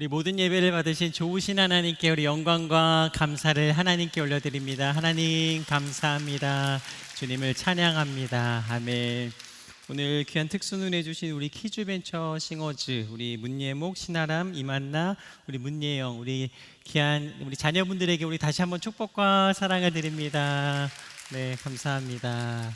우리 모든 예배를 받으신 좋으신 하나님께 우리 영광과 감사를 하나님께 올려드립니다. 하나님 감사합니다. 주님을 찬양합니다. 아멘. 오늘 귀한 특수는 해주신 우리 키즈벤처 싱어즈, 우리 문예목, 신아람, 이만나, 우리 문예영, 우리 귀한 우리 자녀분들에게 우리 다시 한번 축복과 사랑을 드립니다. 네, 감사합니다.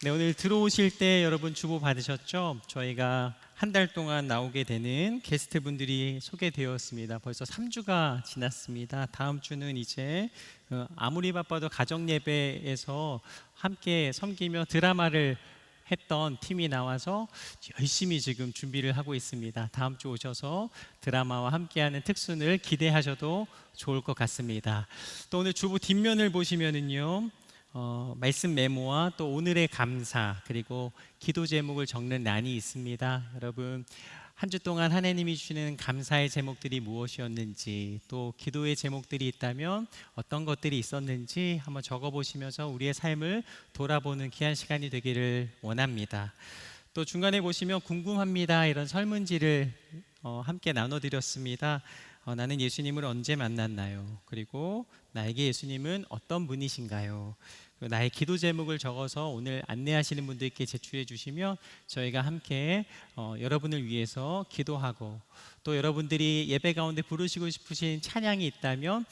네, 오늘 들어오실 때 여러분 주보 받으셨죠? 저희가 한 달 동안 나오게 되는 게스트 분들이 소개되었습니다. 벌써 3주가 지났습니다. 다음 주는 이제 아무리 바빠도 가정 예배에서 함께 섬기며 드라마를 했던 팀이 나와서 열심히 지금 준비를 하고 있습니다. 다음 주 오셔서 드라마와 함께하는 특순을 기대하셔도 좋을 것 같습니다. 또 오늘 주보 뒷면을 보시면은요, 말씀 메모와 또 오늘의 감사 그리고 기도 제목을 적는 란이 있습니다. 여러분 한 주 동안 하나님이 주시는 감사의 제목들이 무엇이었는지, 또 기도의 제목들이 있다면 어떤 것들이 있었는지 한번 적어보시면서 우리의 삶을 돌아보는 귀한 시간이 되기를 원합니다. 또 중간에 보시면 궁금합니다 이런 설문지를 함께 나눠드렸습니다. 나는 예수님을 언제 만났나요? 그리고 나에게 예수님은 어떤 분이신가요? 나의 기도 제목을 적어서 오늘 안내하시는 분들께 제출해 주시면 저희가 함께 여러분을 위해서 기도하고, 또 여러분들이 예배 가운데 부르시고 싶으신 찬양이 있다면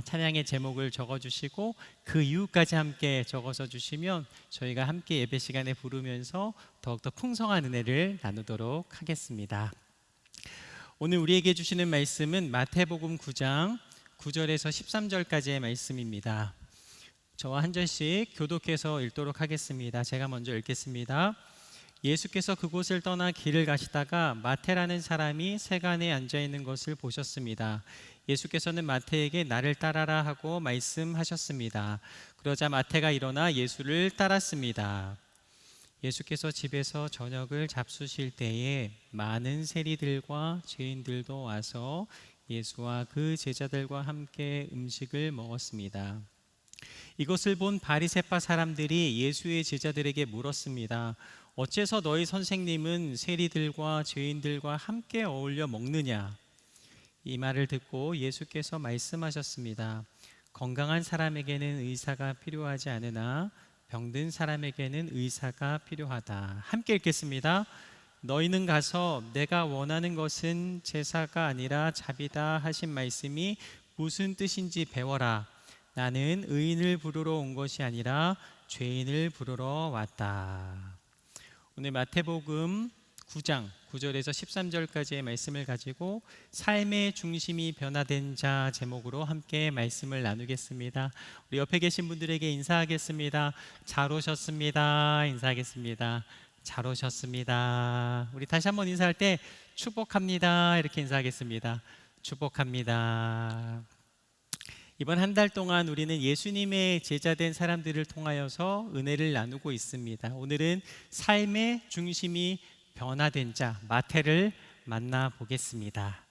찬양의 제목을 적어주시고 그 이유까지 함께 적어서 주시면 저희가 함께 예배 시간에 부르면서 더욱더 풍성한 은혜를 나누도록 하겠습니다. 오늘 우리에게 주시는 말씀은 마태복음 9장 9절에서 13절까지의 말씀입니다. 저와 한 절씩 교독해서 읽도록 하겠습니다. 제가 먼저 읽겠습니다. 예수께서 그곳을 떠나 길을 가시다가 마태라는 사람이 세간에 앉아 있는 것을 보셨습니다. 예수께서는 마태에게 나를 따라라 하고 말씀하셨습니다. 그러자 마태가 일어나 예수를 따랐습니다. 예수께서 집에서 저녁을 잡수실 때에 많은 세리들과 죄인들도 와서 예수와 그 제자들과 함께 음식을 먹었습니다. 이것을 본 바리새파 사람들이 예수의 제자들에게 물었습니다. 어째서 너희 선생님은 세리들과 죄인들과 함께 어울려 먹느냐? 이 말을 듣고 예수께서 말씀하셨습니다. 건강한 사람에게는 의사가 필요하지 않으나 병든 사람에게는 의사가 필요하다. 함께 읽겠습니다. 너희는 가서 내가 원하는 것은 제사가 아니라 자비다 하신 말씀이 무슨 뜻인지 배워라. 나는 의인을 부르러 온 것이 아니라 죄인을 부르러 왔다. 오늘 마태복음 9장 9절에서 13절까지의 말씀을 가지고 삶의 중심이 변화된 자 제목으로 함께 말씀을 나누겠습니다. 우리 옆에 계신 분들에게 인사하겠습니다. 잘 오셨습니다. 인사하겠습니다. 잘 오셨습니다. 우리 다시 한번 인사할 때 축복합니다 이렇게 인사하겠습니다. 축복합니다. 이번 한 달 동안 우리는 예수님의 제자된 사람들을 통하여서 은혜를 나누고 있습니다. 오늘은 삶의 중심이 변화된 자 마태를 만나보겠습니다.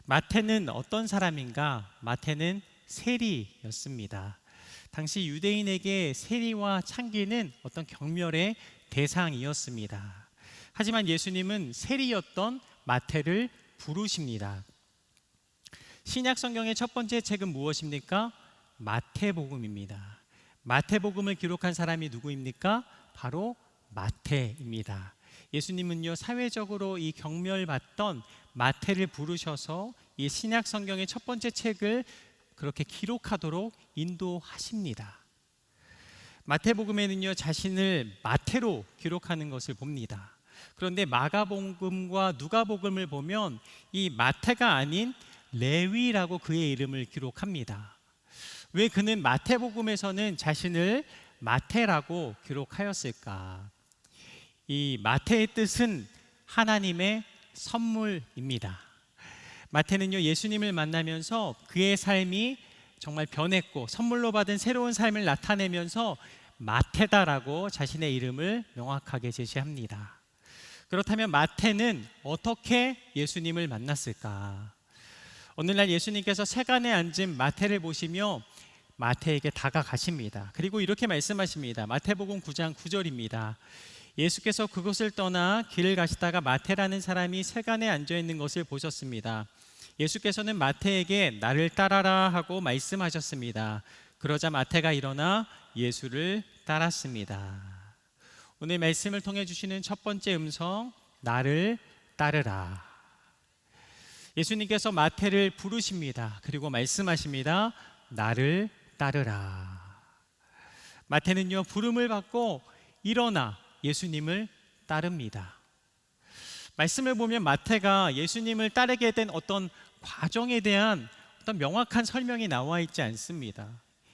마태는 어떤 사람인가? 마태는 세리였습니다. 당시 유대인에게 세리와 창기는 어떤 경멸의 대상이었습니다. 하지만 예수님은 세리였던 마태를 부르십니다. 신약 성경의 첫 번째 책은 무엇입니까? 마태복음입니다. 마태복음을 기록한 사람이 누구입니까? 바로 마태입니다. 예수님은요, 사회적으로 이 경멸받던 마태를 부르셔서 이 신약 성경의 첫 번째 책을 그렇게 기록하도록 인도하십니다. 마태복음에는요, 자신을 마태로 기록하는 것을 봅니다. 그런데 마가복음과 누가복음을 보면 이 마태가 아닌 레위라고 그의 이름을 기록합니다. 왜 그는 마태복음에서는 자신을 마태라고 기록하였을까? 이 마태의 뜻은 하나님의 선물입니다. 마태는요, 예수님을 만나면서 그의 삶이 정말 변했고 선물로 받은 새로운 삶을 나타내면서 마태다라고 자신의 이름을 명확하게 제시합니다. 그렇다면 마태는 어떻게 예수님을 만났을까? 오늘날 예수님께서 세간에 앉은 마태를 보시며 마태에게 다가가십니다. 그리고 이렇게 말씀하십니다. 마태복음 9장 9절입니다. 예수께서 그곳을 떠나 길을 가시다가 마태라는 사람이 세간에 앉아 있는 것을 보셨습니다. 예수께서는 마태에게 나를 따라라 하고 말씀하셨습니다. 그러자 마태가 일어나 예수를 따랐습니다. 오늘 말씀을 통해 주시는 첫 번째 음성, 나를 따르라. 예수님께서 마태를 부르십니다. 그리고 말씀하십니다. 나를 따르라. 마태는요, 부름을 받고 일어나 예수님을 따릅니다. 말씀을 보면 마태가 예수님을 따르게 된 어떤 과정에 대한 어떤 명확한 설명이 나와 있지 않습니다.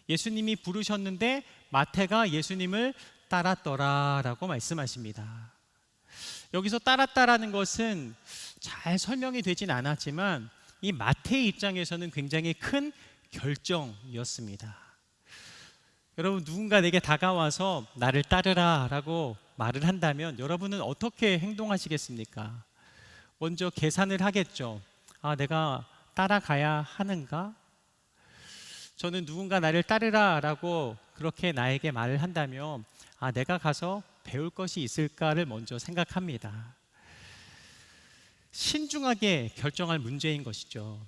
예수님이 부르셨는데 마태가 예수님을 따랐더라라고 말씀하십니다. 여기서 따랐다라는 것은 잘 설명이 되진 않았지만 이 마태의 입장에서는 굉장히 큰 결정이었습니다. 여러분, 누군가 내게 다가와서 나를 따르라 라고 말을 한다면 여러분은 어떻게 행동하시겠습니까? 먼저 계산을 하겠죠. 내가 따라가야 하는가? 저는 누군가 나를 따르라 라고 그렇게 나에게 말을 한다면 내가 가서 배울 것이 있을까를 먼저 생각합니다. 신중하게 결정할 문제인 것이죠.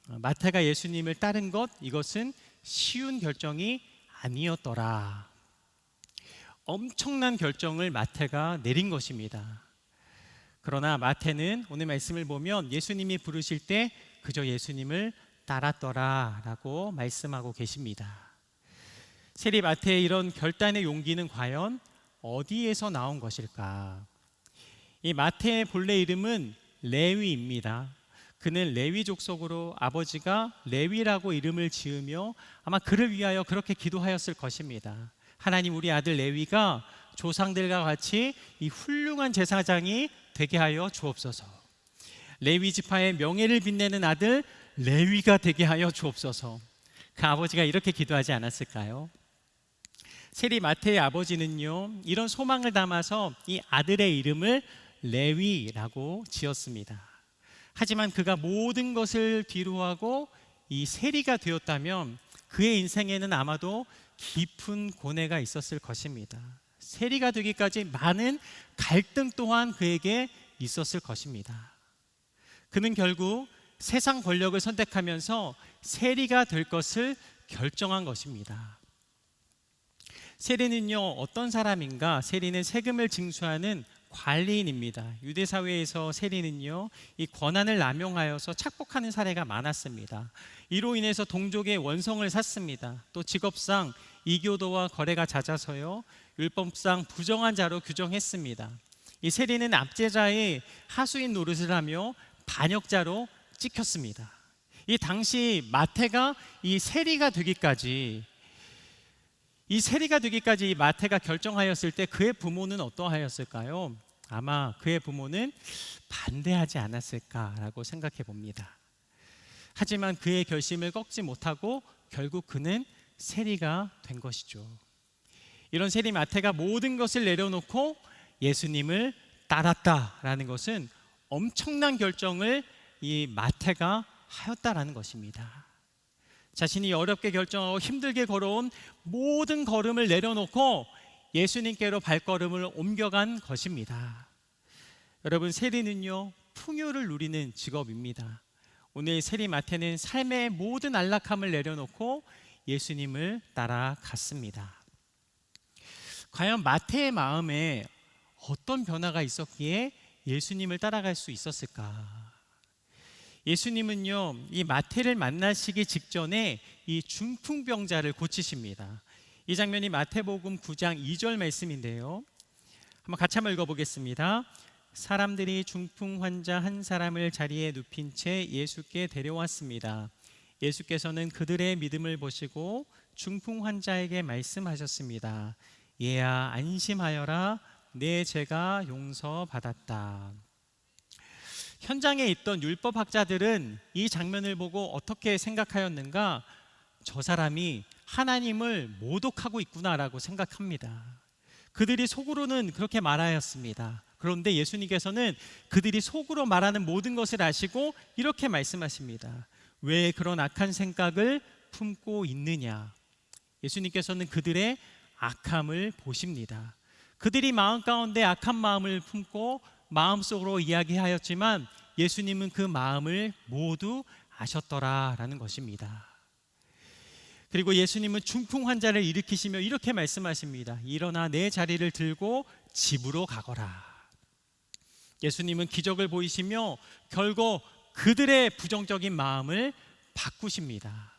마태가 예수님을 따른 것, 이것은 쉬운 결정이 아니었더라. 엄청난 결정을 마태가 내린 것입니다. 그러나 마태는 오늘 말씀을 보면 예수님이 부르실 때 그저 예수님을 따랐더라 라고 말씀하고 계십니다. 세리 마태의 이런 결단의 용기는 과연 어디에서 나온 것일까? 이 마태의 본래 이름은 레위입니다. 그는 레위 족속으로 아버지가 레위라고 이름을 지으며 아마 그를 위하여 그렇게 기도하였을 것입니다. 하나님, 우리 아들 레위가 조상들과 같이 이 훌륭한 제사장이 되게 하여 주옵소서. 레위 지파의 명예를 빛내는 아들 레위가 되게 하여 주옵소서. 그 아버지가 이렇게 기도하지 않았을까요? 세리 마태의 아버지는요, 이런 소망을 담아서 이 아들의 이름을 레위라고 지었습니다. 하지만 그가 모든 것을 뒤로하고 이 세리가 되었다면 그의 인생에는 아마도 깊은 고뇌가 있었을 것입니다. 세리가 되기까지 많은 갈등 또한 그에게 있었을 것입니다. 그는 결국 세상 권력을 선택하면서 세리가 될 것을 결정한 것입니다. 세리는요, 어떤 사람인가? 세리는 세금을 징수하는 관리인입니다. 유대 사회에서 세리는요, 이 권한을 남용하여서 착복하는 사례가 많았습니다. 이로 인해서 동족의 원성을 샀습니다. 또 직업상 이교도와 거래가 잦아서요, 율법상 부정한 자로 규정했습니다. 이 세리는 압제자의 하수인 노릇을 하며 반역자로 찍혔습니다. 이 당시 마태가 이 세리가 되기까지 이 마태가 결정하였을 때 그의 부모는 어떠하였을까요? 아마 그의 부모는 반대하지 않았을까라고 생각해 봅니다. 하지만 그의 결심을 꺾지 못하고 결국 그는 세리가 된 것이죠. 이런 세리 마태가 모든 것을 내려놓고 예수님을 따랐다라는 것은 엄청난 결정을 이 마태가 하였다라는 것입니다. 자신이 어렵게 결정하고 힘들게 걸어온 모든 걸음을 내려놓고 예수님께로 발걸음을 옮겨간 것입니다. 여러분, 세리는요, 풍요를 누리는 직업입니다. 오늘 세리 마태는 삶의 모든 안락함을 내려놓고 예수님을 따라갔습니다. 과연 마태의 마음에 어떤 변화가 있었기에 예수님을 따라갈 수 있었을까? 예수님은요, 이 마태를 만나시기 직전에 이 중풍병자를 고치십니다. 이 장면이 마태복음 9장 2절 말씀인데요, 한번 같이 한번 읽어보겠습니다. 사람들이 중풍 환자 한 사람을 자리에 눕힌 채 예수께 데려왔습니다. 예수께서는 그들의 믿음을 보시고 중풍 환자에게 말씀하셨습니다. 얘야, 안심하여라. 내 죄가 용서받았다. 현장에 있던 율법학자들은 이 장면을 보고 어떻게 생각하였는가? 저 사람이 하나님을 모독하고 있구나라고 생각합니다. 그들이 속으로는 그렇게 말하였습니다. 그런데 예수님께서는 그들이 속으로 말하는 모든 것을 아시고 이렇게 말씀하십니다. 왜 그런 악한 생각을 품고 있느냐? 예수님께서는 그들의 악함을 보십니다. 그들이 마음 가운데 악한 마음을 품고 마음속으로 이야기하였지만 예수님은 그 마음을 모두 아셨더라라는 것입니다. 그리고 예수님은 중풍 환자를 일으키시며 이렇게 말씀하십니다. 일어나 내 자리를 들고 집으로 가거라. 예수님은 기적을 보이시며 결국 그들의 부정적인 마음을 바꾸십니다.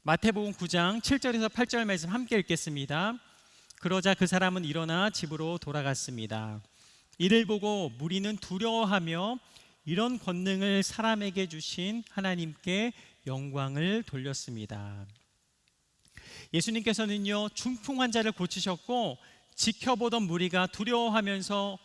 마태복음 9장 7절에서 8절 말씀 함께 읽겠습니다. 그러자 그 사람은 일어나 집으로 돌아갔습니다. 이를 보고 무리는 두려워하며 이런 권능을 사람에게 주신 하나님께 영광을 돌렸습니다. 예수님께서는요, 중풍 환자를 고치셨고 지켜보던 무리가 두려워하면서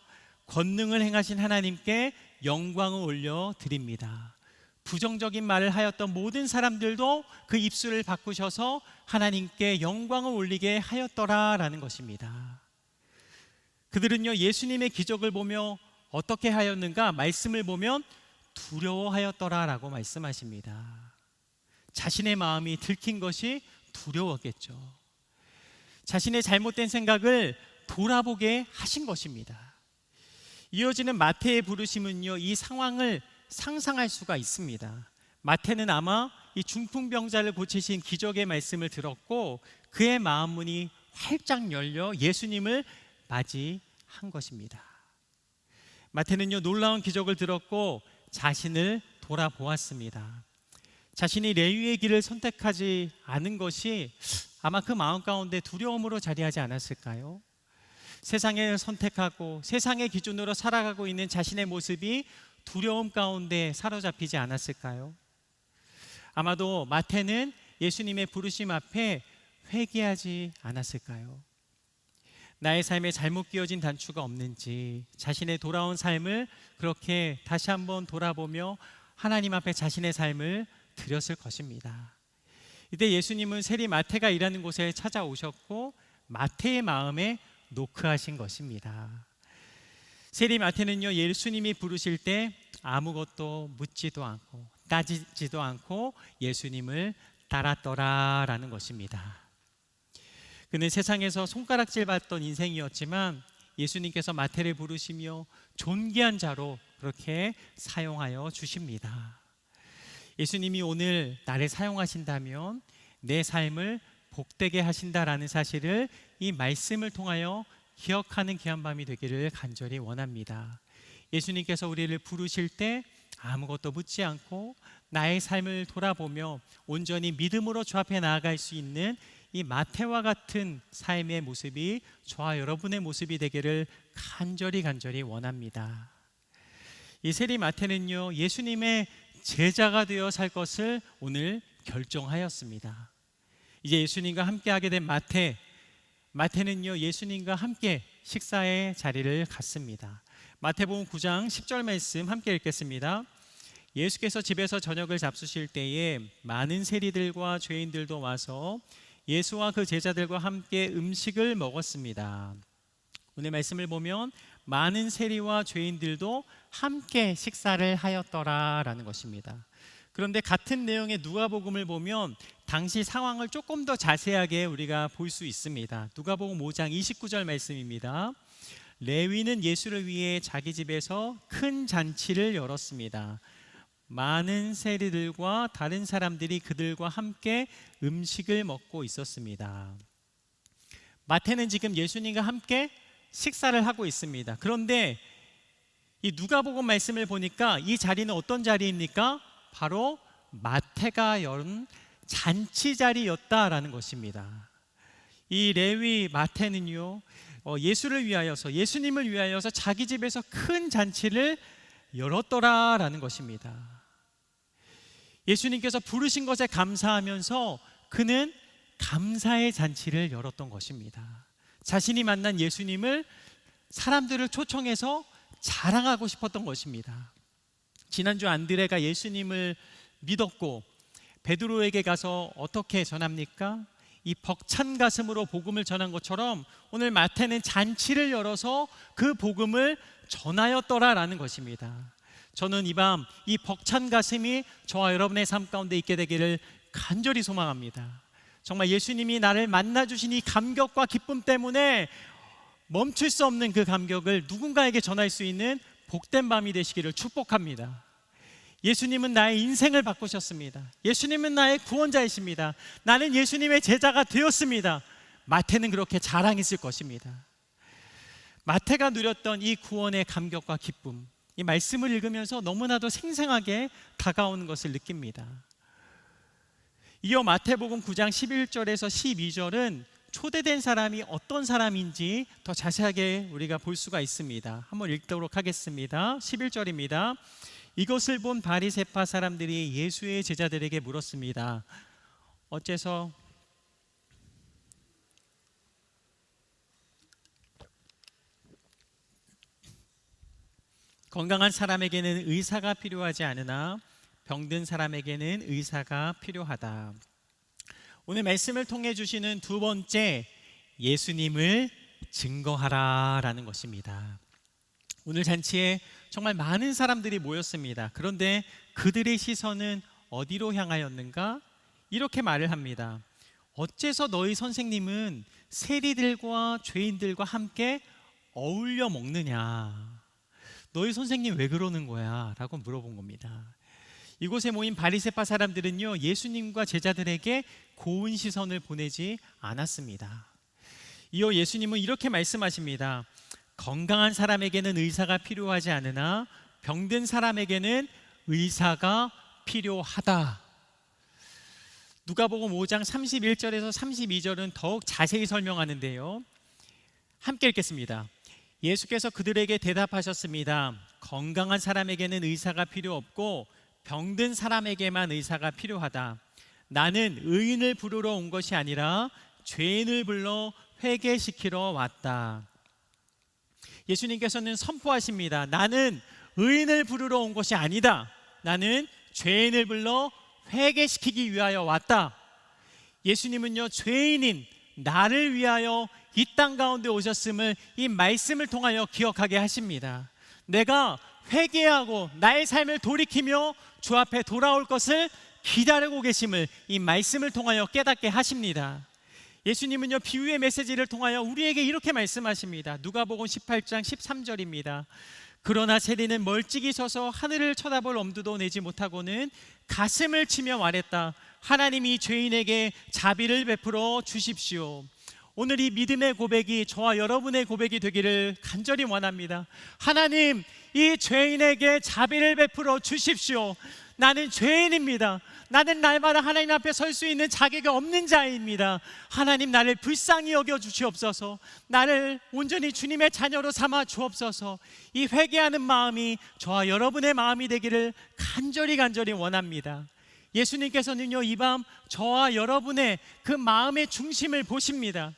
권능을 행하신 하나님께 영광을 올려드립니다. 부정적인 말을 하였던 모든 사람들도 그 입술을 바꾸셔서 하나님께 영광을 올리게 하였더라라는 것입니다. 그들은요, 예수님의 기적을 보며 어떻게 하였는가? 말씀을 보면 두려워하였더라라고 말씀하십니다. 자신의 마음이 들킨 것이 두려웠겠죠. 자신의 잘못된 생각을 돌아보게 하신 것입니다. 이어지는 마태의 부르심은요, 이 상황을 상상할 수가 있습니다. 마태는 아마 이 중풍병자를 고치신 기적의 말씀을 들었고 그의 마음 문이 활짝 열려 예수님을 맞이한 것입니다. 마태는요, 놀라운 기적을 들었고 자신을 돌아보았습니다. 자신이 레위의 길을 선택하지 않은 것이 아마 그 마음 가운데 두려움으로 자리하지 않았을까요? 세상을 선택하고 세상의 기준으로 살아가고 있는 자신의 모습이 두려움 가운데 사로잡히지 않았을까요? 아마도 마태는 예수님의 부르심 앞에 회개하지 않았을까요? 나의 삶에 잘못 끼어진 단추가 없는지 자신의 돌아온 삶을 그렇게 다시 한번 돌아보며 하나님 앞에 자신의 삶을 드렸을 것입니다. 이때 예수님은 세리 마태가 일하는 곳에 찾아오셨고 마태의 마음에 노크하신 것입니다. 세리 마태는요, 예수님이 부르실 때 아무것도 묻지도 않고 따지지도 않고 예수님을 따랐더라라는 것입니다. 그는 세상에서 손가락질 받던 인생이었지만 예수님께서 마태를 부르시며 존귀한 자로 그렇게 사용하여 주십니다. 예수님이 오늘 나를 사용하신다면 내 삶을 복되게 하신다라는 사실을 이 말씀을 통하여 기억하는 귀한 밤이 되기를 간절히 원합니다. 예수님께서 우리를 부르실 때 아무것도 묻지 않고 나의 삶을 돌아보며 온전히 믿음으로 주 앞에 나아갈 수 있는 이 마태와 같은 삶의 모습이 저와 여러분의 모습이 되기를 간절히 원합니다. 이 세리 마태는요, 예수님의 제자가 되어 살 것을 오늘 결정하였습니다. 이제 예수님과 함께 하게 된 마태는요, 예수님과 함께 식사의 자리를 갖습니다. 마태복음 9장 10절 말씀 함께 읽겠습니다. 예수께서 집에서 저녁을 잡수실 때에 많은 세리들과 죄인들도 와서 예수와 그 제자들과 함께 음식을 먹었습니다. 오늘 말씀을 보면 많은 세리와 죄인들도 함께 식사를 하였더라라는 것입니다. 그런데 같은 내용의 누가복음을 보면 당시 상황을 조금 더 자세하게 우리가 볼 수 있습니다. 누가복음 5장 29절 말씀입니다. 레위는 예수를 위해 자기 집에서 큰 잔치를 열었습니다. 많은 세리들과 다른 사람들이 그들과 함께 음식을 먹고 있었습니다. 마태는 지금 예수님과 함께 식사를 하고 있습니다. 그런데 이 누가복음 말씀을 보니까 이 자리는 어떤 자리입니까? 바로 마태가 연 잔치 자리였다라는 것입니다. 이 레위 마태는요, 예수를 위하여서, 예수님을 위하여서 자기 집에서 큰 잔치를 열었더라라는 것입니다. 예수님께서 부르신 것에 감사하면서 그는 감사의 잔치를 열었던 것입니다. 자신이 만난 예수님을 사람들을 초청해서 자랑하고 싶었던 것입니다. 지난주 안드레가 예수님을 믿었고 베드로에게 가서 어떻게 전합니까? 이 벅찬 가슴으로 복음을 전한 것처럼 오늘 마태는 잔치를 열어서 그 복음을 전하였더라라는 것입니다. 저는 이 밤 이 벅찬 가슴이 저와 여러분의 삶 가운데 있게 되기를 간절히 소망합니다. 정말 예수님이 나를 만나주신 이 감격과 기쁨 때문에 멈출 수 없는 그 감격을 누군가에게 전할 수 있는 복된 밤이 되시기를 축복합니다. 예수님은 나의 인생을 바꾸셨습니다. 예수님은 나의 구원자이십니다. 나는 예수님의 제자가 되었습니다. 마태는 그렇게 자랑했을 것입니다. 마태가 누렸던 이 구원의 감격과 기쁨, 이 말씀을 읽으면서 너무나도 생생하게 다가오는 것을 느낍니다. 이어 마태복음 9장 11절에서 12절은 초대된 사람이 어떤 사람인지 더 자세하게 우리가 볼 수가 있습니다. 한번 읽도록 하겠습니다. 11절입니다. 이것을 본 바리새파 사람들이 예수의 제자들에게 물었습니다. 어째서 건강한 사람에게는 의사가 필요하지 않으나 병든 사람에게는 의사가 필요하다. 오늘 말씀을 통해 주시는 두 번째, 예수님을 증거하라라는 것입니다. 오늘 잔치에 정말 많은 사람들이 모였습니다. 그런데 그들의 시선은 어디로 향하였는가? 이렇게 말을 합니다. 어째서 너희 선생님은 세리들과 죄인들과 함께 어울려 먹느냐? 너희 선생님 왜 그러는 거야? 라고 물어본 겁니다. 이곳에 모인 바리새파 사람들은요, 예수님과 제자들에게 고운 시선을 보내지 않았습니다. 이어 예수님은 이렇게 말씀하십니다. 건강한 사람에게는 의사가 필요하지 않으나 병든 사람에게는 의사가 필요하다. 누가복음 5장 31절에서 32절은 더욱 자세히 설명하는데요. 함께 읽겠습니다. 예수께서 그들에게 대답하셨습니다. 건강한 사람에게는 의사가 필요 없고 병든 사람에게만 의사가 필요하다. 나는 의인을 부르러 온 것이 아니라 죄인을 불러 회개시키러 왔다. 예수님께서는 선포하십니다. 나는 의인을 부르러 온 것이 아니다. 나는 죄인을 불러 회개시키기 위하여 왔다. 예수님은요, 죄인인 나를 위하여 이 땅 가운데 오셨음을 이 말씀을 통하여 기억하게 하십니다. 내가 회개하고 나의 삶을 돌이키며 주 앞에 돌아올 것을 기다리고 계심을 이 말씀을 통하여 깨닫게 하십니다. 예수님은요, 비유의 메시지를 통하여 우리에게 이렇게 말씀하십니다. 누가복음 18장 13절입니다. 그러나 세리는 멀찍이 서서 하늘을 쳐다볼 엄두도 내지 못하고는 가슴을 치며 말했다. 하나님이 죄인에게 자비를 베풀어 주십시오. 오늘 이 믿음의 고백이 저와 여러분의 고백이 되기를 간절히 원합니다. 하나님, 이 죄인에게 자비를 베풀어 주십시오. 나는 죄인입니다. 나는 날마다 하나님 앞에 설 수 있는 자격이 없는 자입니다. 하나님, 나를 불쌍히 여겨 주시옵소서. 나를 온전히 주님의 자녀로 삼아 주옵소서. 이 회개하는 마음이 저와 여러분의 마음이 되기를 간절히 원합니다. 예수님께서는요, 이 밤 저와 여러분의 그 마음의 중심을 보십니다.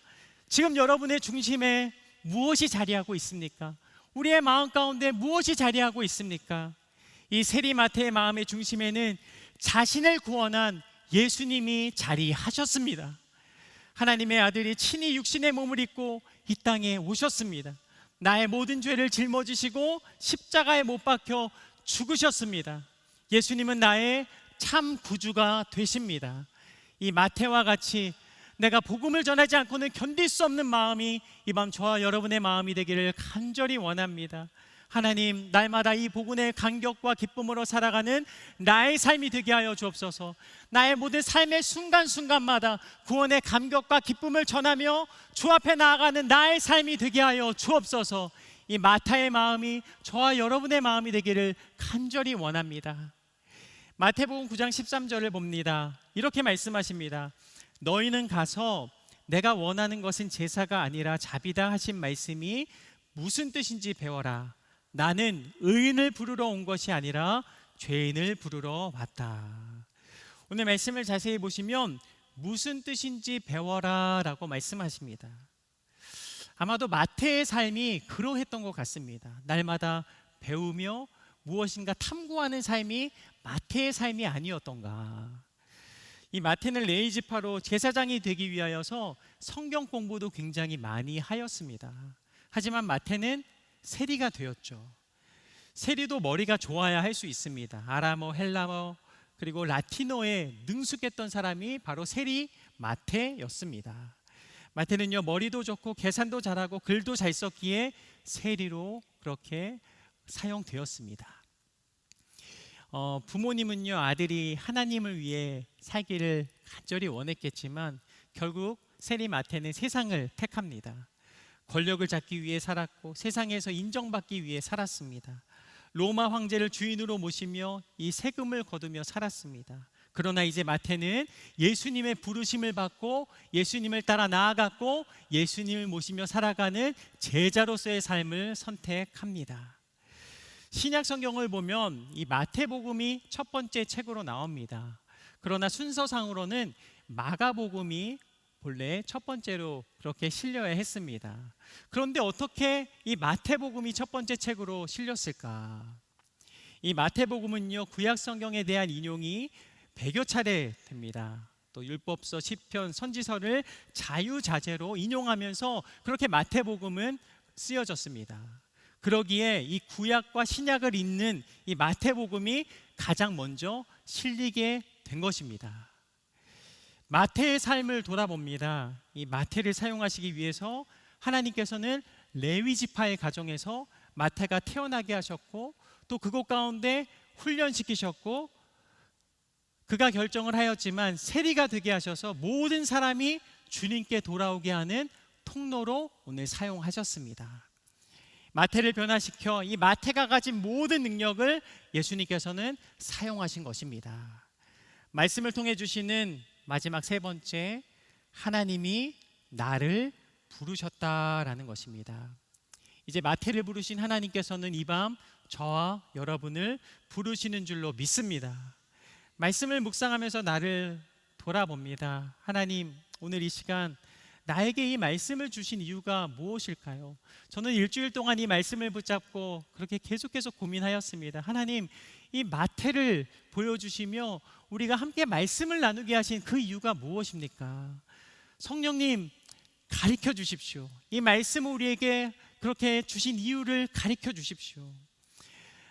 지금 여러분의 중심에 무엇이 자리하고 있습니까? 우리의 마음 가운데 무엇이 자리하고 있습니까? 이 세리마태의 마음의 중심에는 자신을 구원한 예수님이 자리하셨습니다. 하나님의 아들이 친히 육신의 몸을 입고 이 땅에 오셨습니다. 나의 모든 죄를 짊어지시고 십자가에 못 박혀 죽으셨습니다. 예수님은 나의 참 구주가 되십니다. 이 마태와 같이 내가 복음을 전하지 않고는 견딜 수 없는 마음이 이 밤 저와 여러분의 마음이 되기를 간절히 원합니다. 하나님, 날마다 이 복음의 감격과 기쁨으로 살아가는 나의 삶이 되게 하여 주옵소서. 나의 모든 삶의 순간순간마다 구원의 감격과 기쁨을 전하며 주 앞에 나아가는 나의 삶이 되게 하여 주옵소서. 이 마태의 마음이 저와 여러분의 마음이 되기를 간절히 원합니다. 마태복음 9장 13절을 봅니다. 이렇게 말씀하십니다. 너희는 가서 내가 원하는 것은 제사가 아니라 자비다 하신 말씀이 무슨 뜻인지 배워라. 나는 의인을 부르러 온 것이 아니라 죄인을 부르러 왔다. 오늘 말씀을 자세히 보시면 무슨 뜻인지 배워라 라고 말씀하십니다. 아마도 마태의 삶이 그러했던 것 같습니다. 날마다 배우며 무엇인가 탐구하는 삶이 마태의 삶이 아니었던가. 이 마태는 레위 지파로 제사장이 되기 위하여서 성경 공부도 굉장히 많이 하였습니다. 하지만 마태는 세리가 되었죠. 세리도 머리가 좋아야 할 수 있습니다. 아람어, 헬라어, 그리고 라틴어에 능숙했던 사람이 바로 세리 마태였습니다. 마태는요, 머리도 좋고 계산도 잘하고 글도 잘 썼기에 세리로 그렇게 사용되었습니다. 부모님은요, 아들이 하나님을 위해 살기를 간절히 원했겠지만 결국 세리 마태는 세상을 택합니다. 권력을 잡기 위해 살았고 세상에서 인정받기 위해 살았습니다. 로마 황제를 주인으로 모시며 이 세금을 거두며 살았습니다. 그러나 이제 마태는 예수님의 부르심을 받고 예수님을 따라 나아갔고 예수님을 모시며 살아가는 제자로서의 삶을 선택합니다. 신약 성경을 보면 이 마태복음이 첫 번째 책으로 나옵니다. 그러나 순서상으로는 마가복음이 본래 첫 번째로 그렇게 실려야 했습니다. 그런데 어떻게 이 마태복음이 첫 번째 책으로 실렸을까? 이 마태복음은요, 구약 성경에 대한 인용이 100여 차례 됩니다. 또 율법서, 시편, 선지서를 자유자재로 인용하면서 그렇게 마태복음은 쓰여졌습니다. 그러기에 이 구약과 신약을 잇는 이 마태복음이 가장 먼저 실리게 된 것입니다. 마태의 삶을 돌아봅니다. 이 마태를 사용하시기 위해서 하나님께서는 레위 지파의 가정에서 마태가 태어나게 하셨고 또 그곳 가운데 훈련시키셨고 그가 결정을 하였지만 세리가 되게 하셔서 모든 사람이 주님께 돌아오게 하는 통로로 오늘 사용하셨습니다. 마태를 변화시켜 이 마태가 가진 모든 능력을 예수님께서는 사용하신 것입니다. 말씀을 통해 주시는 마지막 세 번째, 하나님이 나를 부르셨다라는 것입니다. 이제 마태를 부르신 하나님께서는 이 밤 저와 여러분을 부르시는 줄로 믿습니다. 말씀을 묵상하면서 나를 돌아봅니다. 하나님, 오늘 이 시간 나에게 이 말씀을 주신 이유가 무엇일까요? 저는 일주일 동안 이 말씀을 붙잡고 그렇게 계속해서 고민하였습니다. 하나님, 이 마태를 보여주시며 우리가 함께 말씀을 나누게 하신 그 이유가 무엇입니까? 성령님, 가르쳐 주십시오. 이 말씀을 우리에게 그렇게 주신 이유를 가르쳐 주십시오.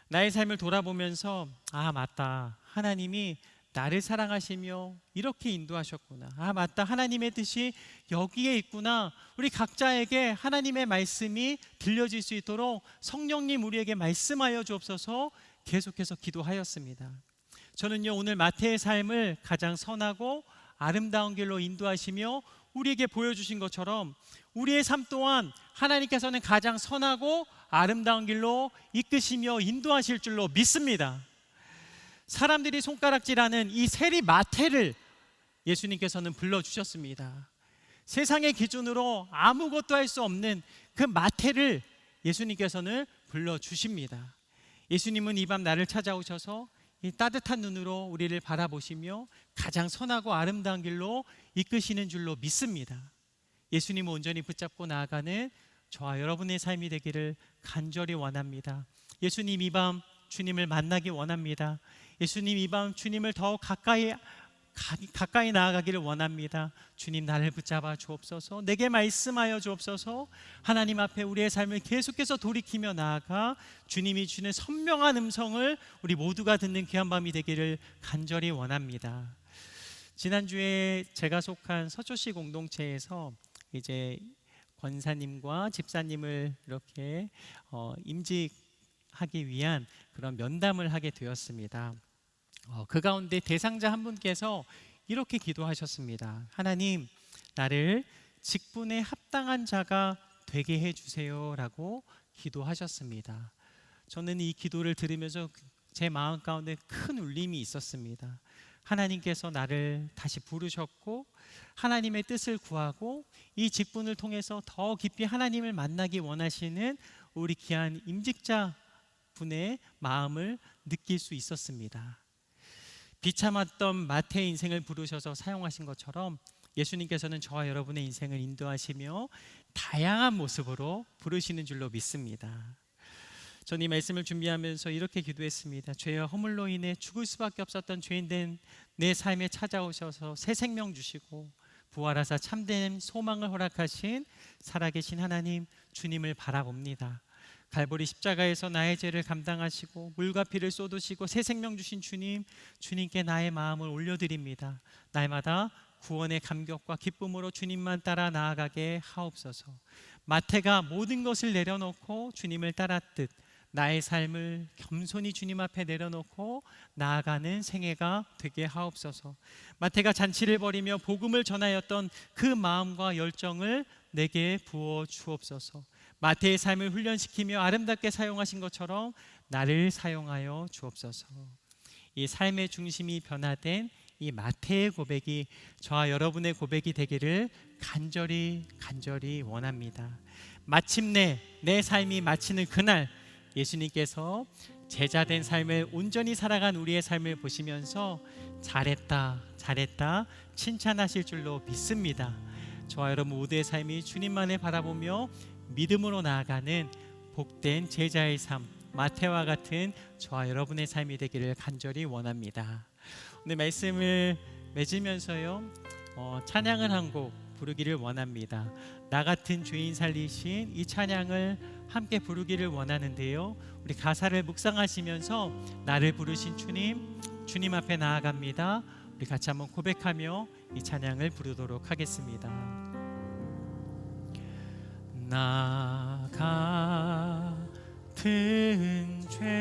나의 삶을 돌아보면서 맞다, 하나님이 나를 사랑하시며 이렇게 인도하셨구나. 맞다, 하나님의 뜻이 여기에 있구나. 우리 각자에게 하나님의 말씀이 들려질 수 있도록 성령님 우리에게 말씀하여 주옵소서 계속해서 기도하였습니다. 저는요, 오늘 마태의 삶을 가장 선하고 아름다운 길로 인도하시며 우리에게 보여주신 것처럼 우리의 삶 또한 하나님께서는 가장 선하고 아름다운 길로 이끄시며 인도하실 줄로 믿습니다. 사람들이 손가락질하는 이 세리 마태를 예수님께서는 불러주셨습니다. 세상의 기준으로 아무것도 할 수 없는 그 마태를 예수님께서는 불러주십니다. 예수님은 이 밤 나를 찾아오셔서 이 따뜻한 눈으로 우리를 바라보시며 가장 선하고 아름다운 길로 이끄시는 줄로 믿습니다. 예수님을 온전히 붙잡고 나아가는 저와 여러분의 삶이 되기를 간절히 원합니다. 예수님, 이 밤 주님을 만나기 원합니다. 예수님, 이 밤 주님을 더욱 가까이 나아가기를 원합니다. 주님, 나를 붙잡아 주옵소서. 내게 말씀하여 주옵소서. 하나님 앞에 우리의 삶을 계속해서 돌이키며 나아가 주님이 주는 선명한 음성을 우리 모두가 듣는 귀한 밤이 되기를 간절히 원합니다. 지난주에 제가 속한 서초시 공동체에서 이제 권사님과 집사님을 이렇게 임직하기 위한 그런 면담을 하게 되었습니다. 그 가운데 대상자 한 분께서 이렇게 기도하셨습니다. 하나님, 나를 직분에 합당한 자가 되게 해주세요 라고 기도하셨습니다. 저는 이 기도를 들으면서 제 마음 가운데 큰 울림이 있었습니다. 하나님께서 나를 다시 부르셨고 하나님의 뜻을 구하고 이 직분을 통해서 더 깊이 하나님을 만나기 원하시는 우리 귀한 임직자 분의 마음을 느낄 수 있었습니다. 비참했던 마태의 인생을 부르셔서 사용하신 것처럼 예수님께서는 저와 여러분의 인생을 인도하시며 다양한 모습으로 부르시는 줄로 믿습니다. 저는 이 말씀을 준비하면서 이렇게 기도했습니다. 죄와 허물로 인해 죽을 수밖에 없었던 죄인된 내 삶에 찾아오셔서 새 생명 주시고 부활하사 참된 소망을 허락하신 살아계신 하나님 주님을 바라봅니다. 갈보리 십자가에서 나의 죄를 감당하시고 물과 피를 쏟으시고 새 생명 주신 주님, 주님께 나의 마음을 올려드립니다. 날마다 구원의 감격과 기쁨으로 주님만 따라 나아가게 하옵소서. 마태가 모든 것을 내려놓고 주님을 따랐듯 나의 삶을 겸손히 주님 앞에 내려놓고 나아가는 생애가 되게 하옵소서. 마태가 잔치를 벌이며 복음을 전하였던 그 마음과 열정을 내게 부어 주옵소서. 마태의 삶을 훈련시키며 아름답게 사용하신 것처럼 나를 사용하여 주옵소서. 이 삶의 중심이 변화된 이 마태의 고백이 저와 여러분의 고백이 되기를 간절히 원합니다. 마침내 내 삶이 마치는 그날 예수님께서 제자된 삶을 온전히 살아간 우리의 삶을 보시면서 잘했다 칭찬하실 줄로 믿습니다. 저와 여러분 모두의 삶이 주님만을 바라보며 믿음으로 나아가는 복된 제자의 삶, 마태와 같은 저와 여러분의 삶이 되기를 간절히 원합니다. 오늘 말씀을 맺으면서요 찬양을 한 곡 부르기를 원합니다. 나 같은 죄인 살리신 이 찬양을 함께 부르기를 원하는데요, 우리 가사를 묵상하시면서 나를 부르신 주님 앞에 나아갑니다. 우리 같이 한번 고백하며 이 찬양을 부르도록 하겠습니다. 나 같은 죄인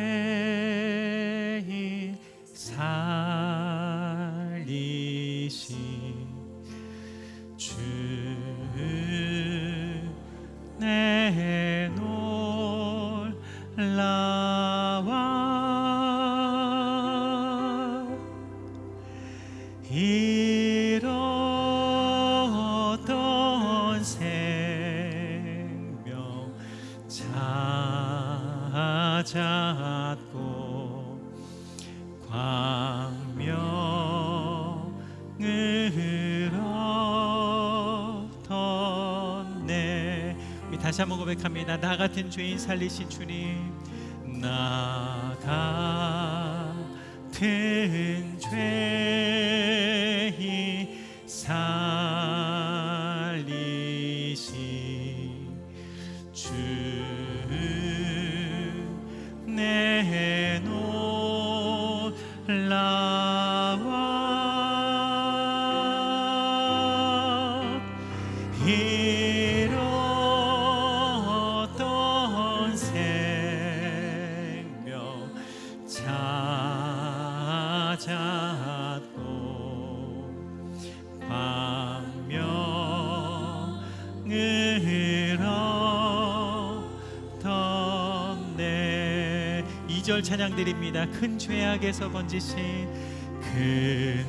살리신 주 내 놀라와 잃었던 생명 찾았고 광명을 얻었네. 우리 다시 한번 고백합니다. 나 같은 죄인 살리신 주님, 나 같은 죄인 살리신 주 내 놀라와 잃었던 생명 찾았고 광명을 얻었네. 2절 찬양 드립니다. 큰 죄악에서 건지신 큰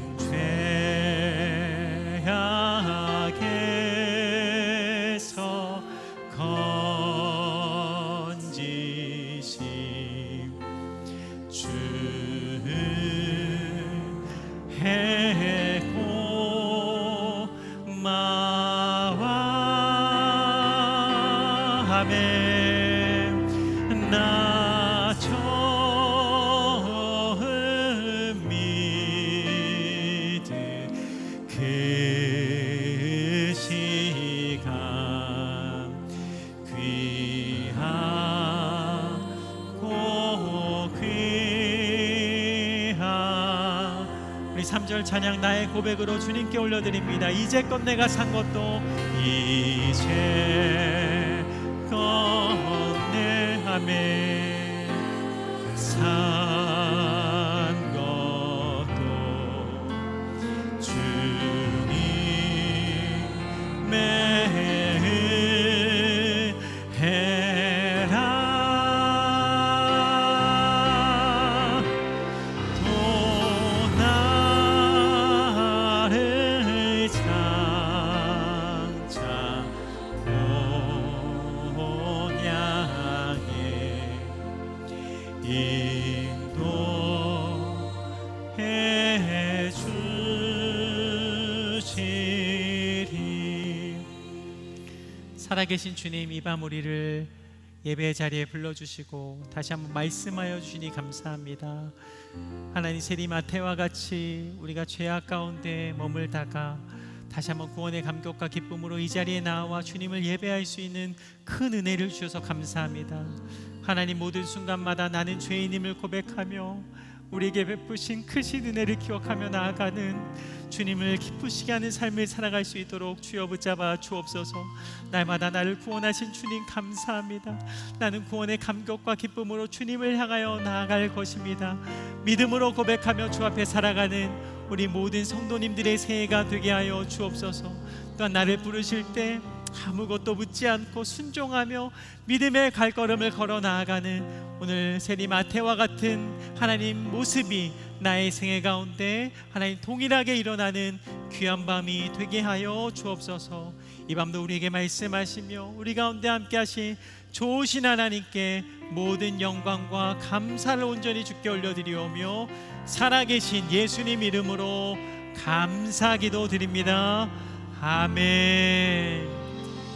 죄악에서 건지신 주 해고마와 아멘. 나 처음 믿은 그 시간 귀하고 귀한 우리 3절 찬양 나의 고백으로 주님께 올려드립니다. 이제껏 내가 산 것도 이제껏 내 아멘 산 것도 주님의 은혜라 또 나 인도해 주시리. 살아계신 주님, 이 밤 우리를 예배 자리에 불러주시고 다시 한번 말씀하여 주시니 감사합니다. 하나님, 세리마태와 같이 우리가 죄악 가운데 머물다가 다시 한번 구원의 감격과 기쁨으로 이 자리에 나와 주님을 예배할 수 있는 큰 은혜를 주셔서 감사합니다. 하나님, 모든 순간마다 나는 죄인임을 고백하며 우리에게 베푸신 크신 은혜를 기억하며 나아가는 주님을 기쁘시게 하는 삶을 살아갈 수 있도록 주여 붙잡아 주옵소서. 날마다 나를 구원하신 주님 감사합니다. 나는 구원의 감격과 기쁨으로 주님을 향하여 나아갈 것입니다. 믿음으로 고백하며 주 앞에 살아가는 우리 모든 성도님들의 새해가 되게 하여 주옵소서. 또한 나를 부르실 때 아무것도 묻지 않고 순종하며 믿음의 발걸음을 걸어 나아가는 오늘 세리마태와 같은 하나님 모습이 나의 생애 가운데 하나님 동일하게 일어나는 귀한 밤이 되게 하여 주옵소서. 이 밤도 우리에게 말씀하시며 우리 가운데 함께 하신 좋으신 하나님께 모든 영광과 감사를 온전히 주께 올려드리오며 살아계신 예수님 이름으로 감사기도 드립니다. 아멘.